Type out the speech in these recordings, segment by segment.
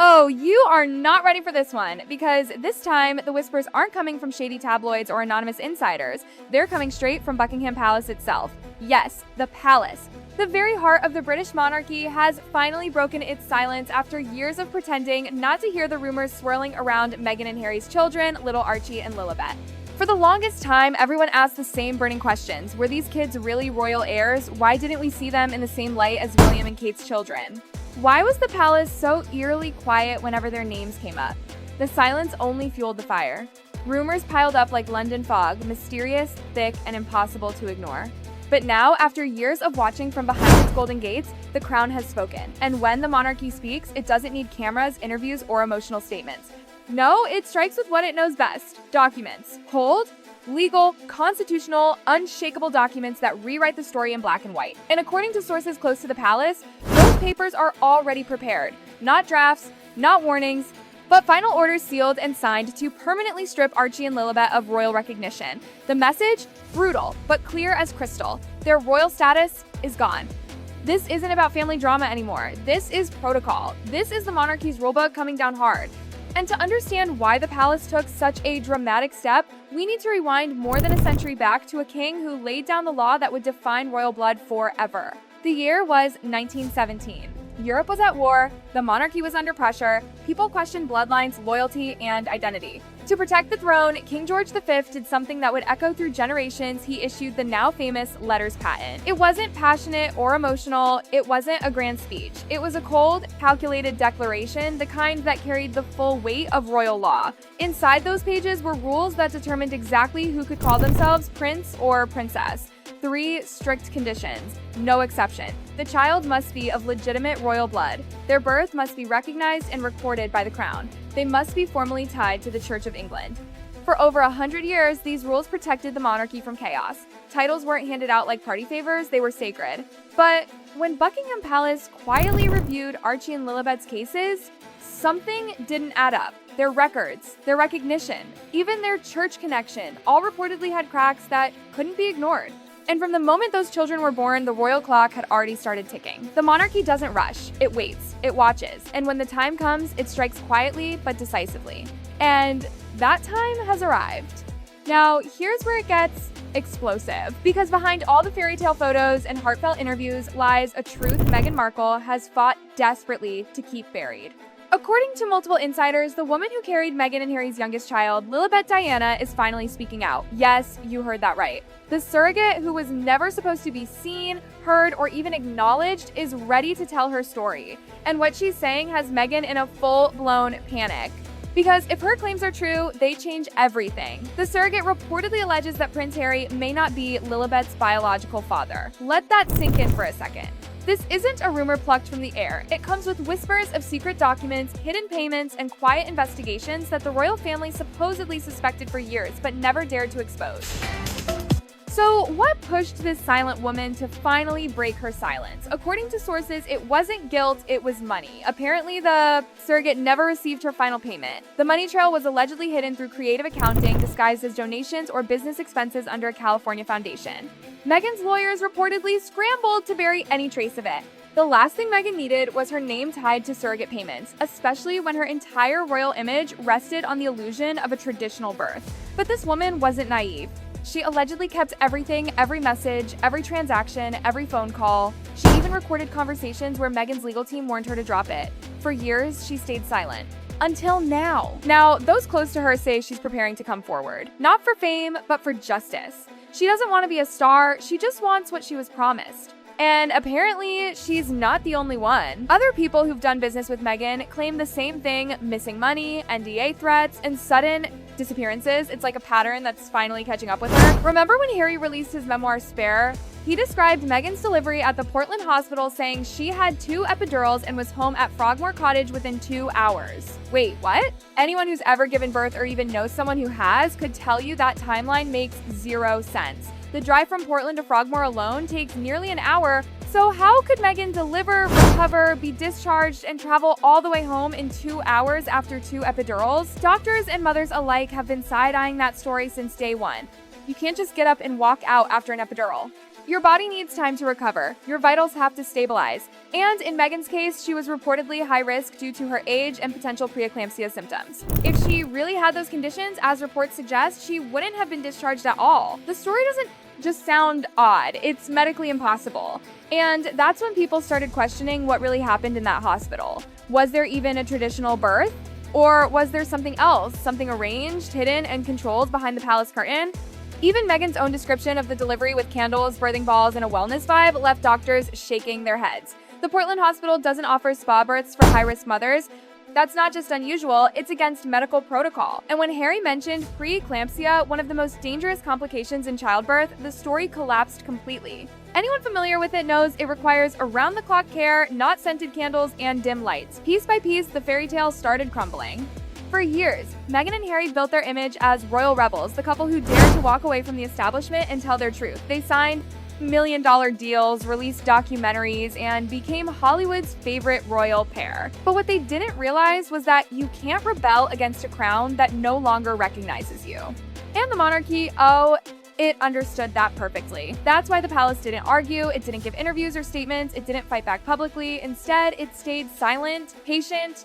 Oh, you are not ready for this one, because this time the whispers aren't coming from shady tabloids or anonymous insiders. They're coming straight from Buckingham Palace itself. Yes, the palace. The very heart of the British monarchy has finally broken its silence after years of pretending not to hear the rumors swirling around Meghan and Harry's children, little Archie and Lilibet. For the longest time, everyone asked the same burning questions. Were these kids really royal heirs? Why didn't we see them in the same light as William and Kate's children? Why was the palace so eerily quiet whenever their names came up? The silence only fueled the fire. Rumors piled up like London fog, mysterious, thick, and impossible to ignore. But now, after years of watching from behind its golden gates, the crown has spoken. And when the monarchy speaks, it doesn't need cameras, interviews, or emotional statements. No, it strikes with what it knows best: documents. Cold, legal, constitutional, unshakable documents that rewrite the story in black and white. And according to sources close to the palace, those papers are already prepared. Not drafts, not warnings, but final orders sealed and signed to permanently strip Archie and Lilibet of royal recognition. The message? Brutal, but clear as crystal. Their royal status is gone. This isn't about family drama anymore. This is protocol. This is the monarchy's rulebook coming down hard. And to understand why the palace took such a dramatic step, we need to rewind more than a century back to a king who laid down the law that would define royal blood forever. The year was 1917. Europe was at war, the monarchy was under pressure, people questioned bloodlines, loyalty, and identity. To protect the throne, King George V did something that would echo through generations. He issued the now famous letters patent. It wasn't passionate or emotional, it wasn't a grand speech. It was a cold, calculated declaration, the kind that carried the full weight of royal law. Inside those pages were rules that determined exactly who could call themselves prince or princess. 3 strict conditions, no exception. The child must be of legitimate royal blood. Their birth must be recognized and recorded by the crown. They must be formally tied to the Church of England. For over 100 years, these rules protected the monarchy from chaos. Titles weren't handed out like party favors, they were sacred. But when Buckingham Palace quietly reviewed Archie and Lilibet's cases, something didn't add up. Their records, their recognition, even their church connection, all reportedly had cracks that couldn't be ignored. And from the moment those children were born, the royal clock had already started ticking. The monarchy doesn't rush, it waits, it watches, and when the time comes, it strikes quietly but decisively. And that time has arrived. Now, here's where it gets explosive, because behind all the fairy tale photos and heartfelt interviews lies a truth Meghan Markle has fought desperately to keep buried. According to multiple insiders, the woman who carried Meghan and Harry's youngest child, Lilibet Diana, is finally speaking out. Yes, you heard that right. The surrogate, who was never supposed to be seen, heard, or even acknowledged, is ready to tell her story. And what she's saying has Meghan in a full-blown panic. Because if her claims are true, they change everything. The surrogate reportedly alleges that Prince Harry may not be Lilibet's biological father. Let that sink in for a second. This isn't a rumor plucked from the air. It comes with whispers of secret documents, hidden payments, and quiet investigations that the royal family supposedly suspected for years, but never dared to expose. So what pushed this silent woman to finally break her silence? According to sources, it wasn't guilt, it was money. Apparently, the surrogate never received her final payment. The money trail was allegedly hidden through creative accounting, disguised as donations or business expenses under a California foundation. Meghan's lawyers reportedly scrambled to bury any trace of it. The last thing Meghan needed was her name tied to surrogate payments, especially when her entire royal image rested on the illusion of a traditional birth. But this woman wasn't naive. She allegedly kept everything, every message, every transaction, every phone call. She even recorded conversations where Meghan's legal team warned her to drop it. For years, she stayed silent. Until now. Now, those close to her say she's preparing to come forward. Not for fame, but for justice. She doesn't want to be a star, she just wants what she was promised. And apparently, she's not the only one. Other people who've done business with Meghan claim the same thing: missing money, NDA threats, and sudden disappearances. It's like a pattern that's finally catching up with her. Remember when Harry released his memoir, Spare? He described Meghan's delivery at the Portland hospital, saying she had 2 epidurals and was home at Frogmore Cottage within 2 hours. Wait, what? Anyone who's ever given birth or even knows someone who has could tell you that timeline makes 0 sense. The drive from Portland to Frogmore alone takes nearly an hour, so how could Meghan deliver, recover, be discharged, and travel all the way home in 2 hours after 2 epidurals? Doctors and mothers alike have been side-eyeing that story since day one. You can't just get up and walk out after an epidural. Your body needs time to recover. Your vitals have to stabilize. And in Meghan's case, she was reportedly high risk due to her age and potential preeclampsia symptoms. If she really had those conditions, as reports suggest, she wouldn't have been discharged at all. The story doesn't just sound odd. It's medically impossible. And that's when people started questioning what really happened in that hospital. Was there even a traditional birth? Or was there something else, something arranged, hidden, and controlled behind the palace curtain? Even Meghan's own description of the delivery with candles, birthing balls, and a wellness vibe left doctors shaking their heads. The Portland hospital doesn't offer spa births for high-risk mothers. That's not just unusual, it's against medical protocol. And when Harry mentioned preeclampsia, one of the most dangerous complications in childbirth, the story collapsed completely. Anyone familiar with it knows it requires around-the-clock care, not scented candles, and dim lights. Piece by piece, the fairy tale started crumbling. For years, Meghan and Harry built their image as royal rebels, the couple who dared to walk away from the establishment and tell their truth. They signed million-dollar deals, released documentaries, and became Hollywood's favorite royal pair. But what they didn't realize was that you can't rebel against a crown that no longer recognizes you. And the monarchy, it understood that perfectly. That's why the palace didn't argue, it didn't give interviews or statements, it didn't fight back publicly. Instead, it stayed silent, patient,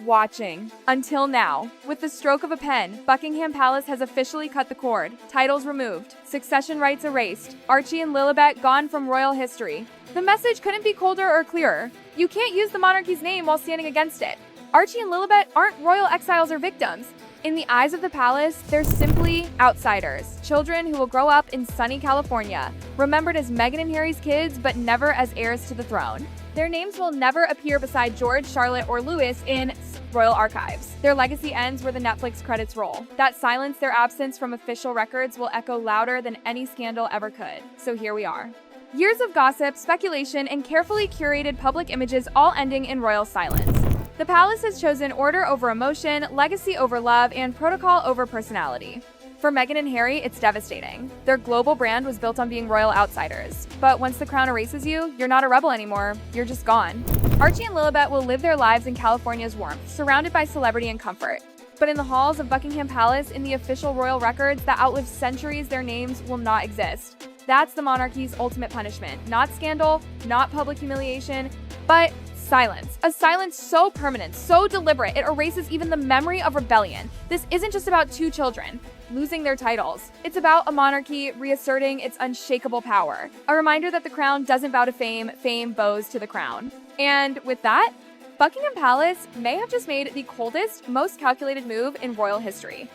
watching. Until now. With the stroke of a pen, Buckingham Palace has officially cut the cord. Titles removed. Succession rights erased. Archie and Lilibet gone from royal history. The message couldn't be colder or clearer. You can't use the monarchy's name while standing against it. Archie and Lilibet aren't royal exiles or victims. In the eyes of the palace, they're simply outsiders. Children who will grow up in sunny California, remembered as Meghan and Harry's kids, but never as heirs to the throne. Their names will never appear beside George, Charlotte, or Louis in royal archives. Their legacy ends where the Netflix credits roll. That silence, their absence from official records, will echo louder than any scandal ever could. So here we are. Years of gossip, speculation, and carefully curated public images all ending in royal silence. The palace has chosen order over emotion, legacy over love, and protocol over personality. For Meghan and Harry, it's devastating. Their global brand was built on being royal outsiders. But once the crown erases you, you're not a rebel anymore. You're just gone. Archie and Lilibet will live their lives in California's warmth, surrounded by celebrity and comfort. But in the halls of Buckingham Palace, in the official royal records that outlive centuries, their names will not exist. That's the monarchy's ultimate punishment. Not scandal, not public humiliation, but silence. A silence so permanent, so deliberate, it erases even the memory of rebellion. This isn't just about two children losing their titles. It's about a monarchy reasserting its unshakable power. A reminder that the crown doesn't bow to fame, fame bows to the crown. And with that, Buckingham Palace may have just made the coldest, most calculated move in royal history.